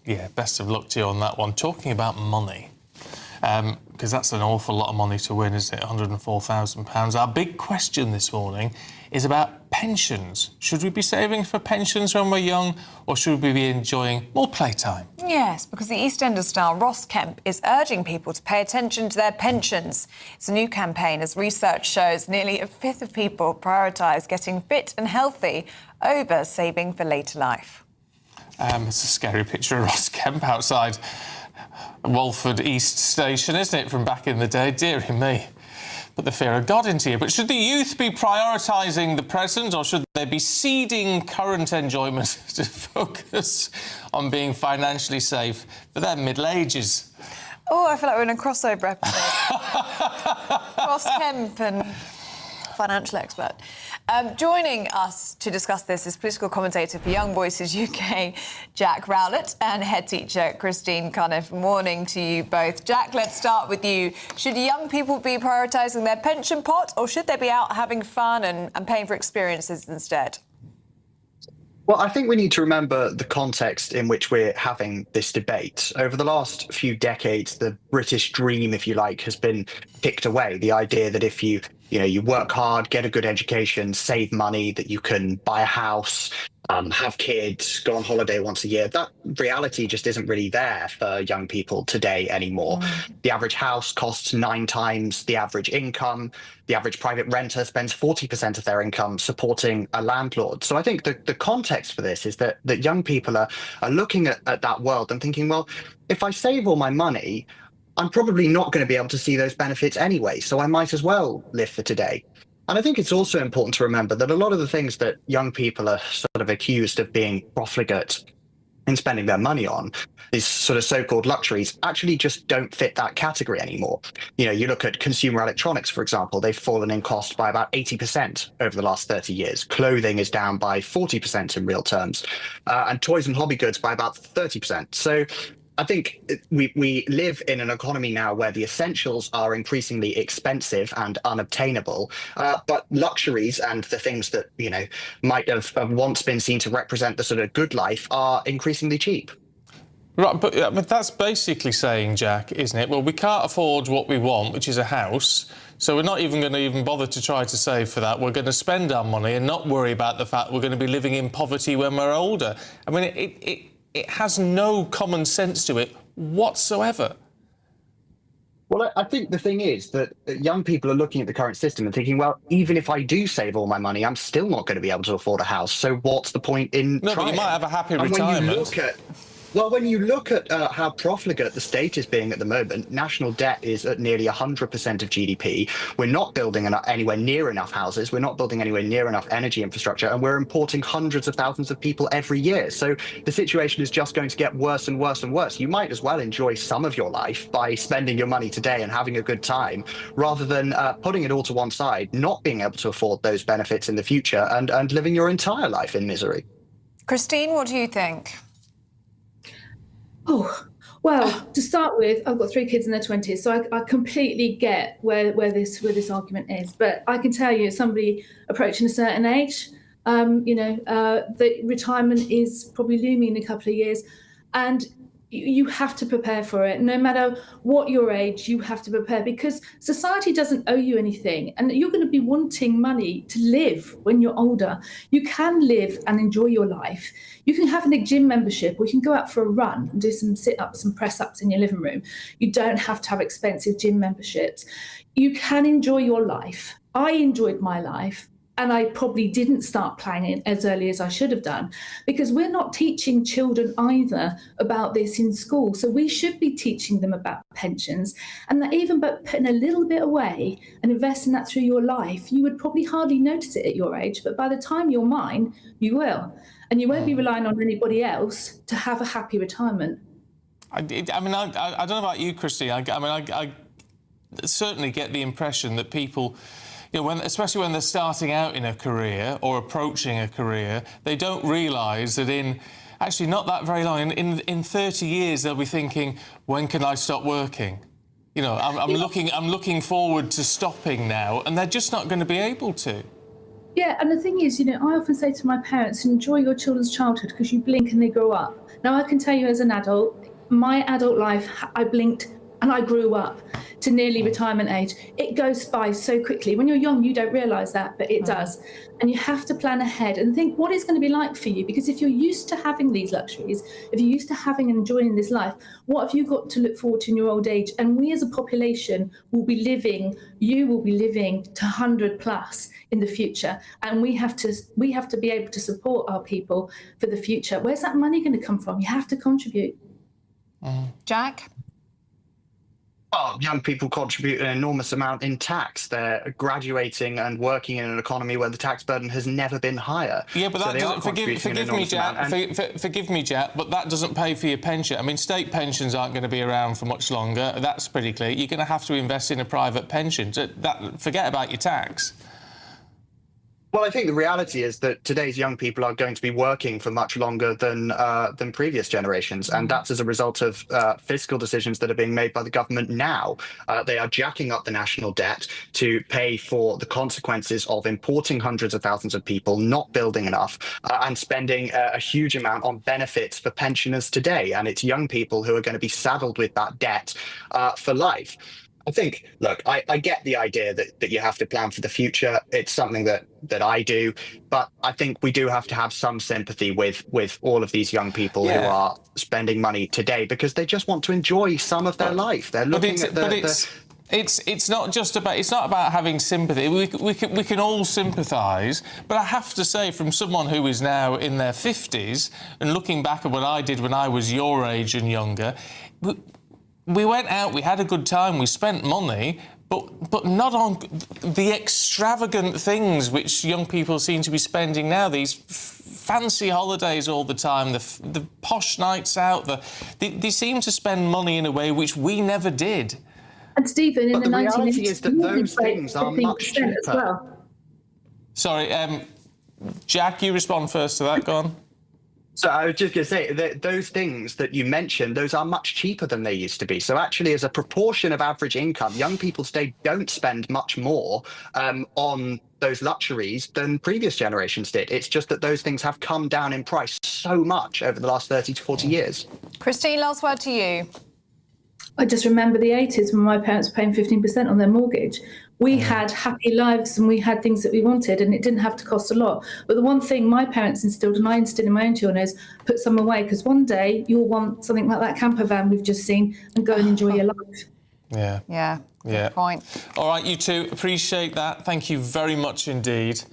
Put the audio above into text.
Yeah, best of luck to you on that one. Talking about money, because that's an awful lot of money to win, isn't it? £104,000. Our big question this morning is about pensions. Should we be saving for pensions when we're young, or should we be enjoying more playtime? Yes, because the EastEnders star Ross Kemp is urging people to pay attention to their pensions. It's a new campaign, as research shows nearly a fifth of people prioritise getting fit and healthy over saving for later life. It's a scary picture of Ross Kemp outside Walford East Station, isn't it, from back in the day? Dearie me. Put the fear of God into you. But should the youth be prioritising the present, or should they be ceding current enjoyment to focus on being financially safe for their middle ages? Oh, I feel like we're in a crossover episode. Ross Kemp and financial expert. Joining us to discuss this is political commentator for Young Voices UK, Jack Rowlett, and head teacher Christine Cunniff. Morning to you both. Jack, let's start with you. Should young people be prioritising their pension pot, or should they be out having fun and paying for experiences instead? Well, I think we need to remember the context in which we're having this debate. Over the last few decades, the British dream, if you like, has been picked away. The idea that if you work hard, get a good education, save money, that you can buy a house, have kids, go on holiday once a year. That reality just isn't really there for young people today anymore. The average house costs 9 times the average income. The average private renter spends 40% of their income supporting a landlord. So I think the context for this is that young people are looking at that world and thinking, well, if I save all my money, I'm probably not going to be able to see those benefits anyway, so I might as well live for today. And I think it's also important to remember that a lot of the things that young people are sort of accused of being profligate in spending their money on, these sort of so-called luxuries, actually just don't fit that category anymore. You look at consumer electronics, for example, they've fallen in cost by about 80% over the last 30 years. Clothing is down by 40% in real terms, and toys and hobby goods by about 30%. So I think we live in an economy now where the essentials are increasingly expensive and unobtainable, but luxuries and the things that, might have once been seen to represent the sort of good life are increasingly cheap. Right, but that's basically saying, Jack, isn't it? Well, we can't afford what we want, which is a house, so we're not even going to bother to try to save for that. We're going to spend our money and not worry about the fact we're going to be living in poverty when we're older. I mean, it has no common sense to it whatsoever. Well, I think the thing is that young people are looking at the current system and thinking, well, even if I do save all my money, I'm still not going to be able to afford a house. So what's the point in trying? But you might have a happy and retirement. When you look at how profligate the state is being at the moment, national debt is at nearly 100% of GDP. We're not building anywhere near enough houses. We're not building anywhere near enough energy infrastructure, and we're importing hundreds of thousands of people every year. So the situation is just going to get worse and worse and worse. You might as well enjoy some of your life by spending your money today and having a good time, rather than putting it all to one side, not being able to afford those benefits in the future, and living your entire life in misery. Christine, what do you think? Oh, well, to start with, I've got 3 kids in their 20s, so I completely get where this argument is. But I can tell you, as somebody approaching a certain age, the retirement is probably looming in a couple of years, and you have to prepare for it. No matter what your age, you have to prepare, because society doesn't owe you anything, and you're going to be wanting money to live when you're older. You can live and enjoy your life. You can have a gym membership, or you can go out for a run and do some sit-ups and press-ups in your living room. You don't have to have expensive gym memberships. You can enjoy your life. I enjoyed my life, and I probably didn't start planning as early as I should have done, because we're not teaching children either about this in school. So we should be teaching them about pensions, and that even by putting a little bit away and investing that through your life, you would probably hardly notice it at your age. But by the time you're mine, you will. And you won't be relying on anybody else to have a happy retirement. I don't know about you, Christine. I certainly get the impression that people, especially when they're starting out in a career or approaching a career, they don't realise that actually not that very long, in 30 years, they'll be thinking, when can I stop working? I'm looking forward to stopping now, and they're just not going to be able to. Yeah, and the thing is, I often say to my parents, enjoy your children's childhood, because you blink and they grow up. Now, I can tell you as an adult, my adult life, I blinked and I grew up to nearly retirement age. It goes by so quickly. When you're young, you don't realise that, but it does. And you have to plan ahead and think what it's going to be like for you. Because if you're used to having these luxuries, if you're used to having and enjoying this life, what have you got to look forward to in your old age? And we as a population will be living, you will be living to 100 plus in the future. And we have to be able to support our people for the future. Where's that money going to come from? You have to contribute. Jack? Well, young people contribute an enormous amount in tax. They're graduating and working in an economy where the tax burden has never been higher. Yeah, but So that they are doesn't. Forgive me, Jack. Forgive me, Jack. But that doesn't pay for your pension. I mean, state pensions aren't going to be around for much longer. That's pretty clear. You're going to have to invest in a private pension. Forget about your tax. Well, I think the reality is that today's young people are going to be working for much longer than previous generations, and that's as a result of fiscal decisions that are being made by the government now. They are jacking up the national debt to pay for the consequences of importing hundreds of thousands of people, not building enough, and spending a huge amount on benefits for pensioners today. And it's young people who are going to be saddled with that debt for life. I think, look, I get the idea that you have to plan for the future. It's something that I do, but I think we do have to have some sympathy with all of these young people who are spending money today because they just want to enjoy some of their life. They're looking at It's not just about. It's not about having sympathy. We can all sympathise, but I have to say, from someone who is now in their 50s and looking back at what I did when I was your age and younger. We went out, we had a good time, we spent money, but not on the extravagant things which young people seem to be spending now, these fancy holidays all the time, the posh nights out, they seem to spend money in a way which we never did. And Stephen, in the reality is that those things are much cheaper. As well. Sorry, Jack, you respond first to that, go on. So I was just going to say that those things that you mentioned, those are much cheaper than they used to be. So actually, as a proportion of average income, young people today don't spend much more on those luxuries than previous generations did. It's just that those things have come down in price so much over the last 30 to 40 years. Christine, last word to you. I just remember the 80s when my parents were paying 15% on their mortgage. We had happy lives and we had things that we wanted and it didn't have to cost a lot. But the one thing my parents instilled and I instilled in my own children is put some away because one day you'll want something like that camper van we've just seen and go and enjoy your life. Yeah. Good point. All right, you two, appreciate that. Thank you very much indeed.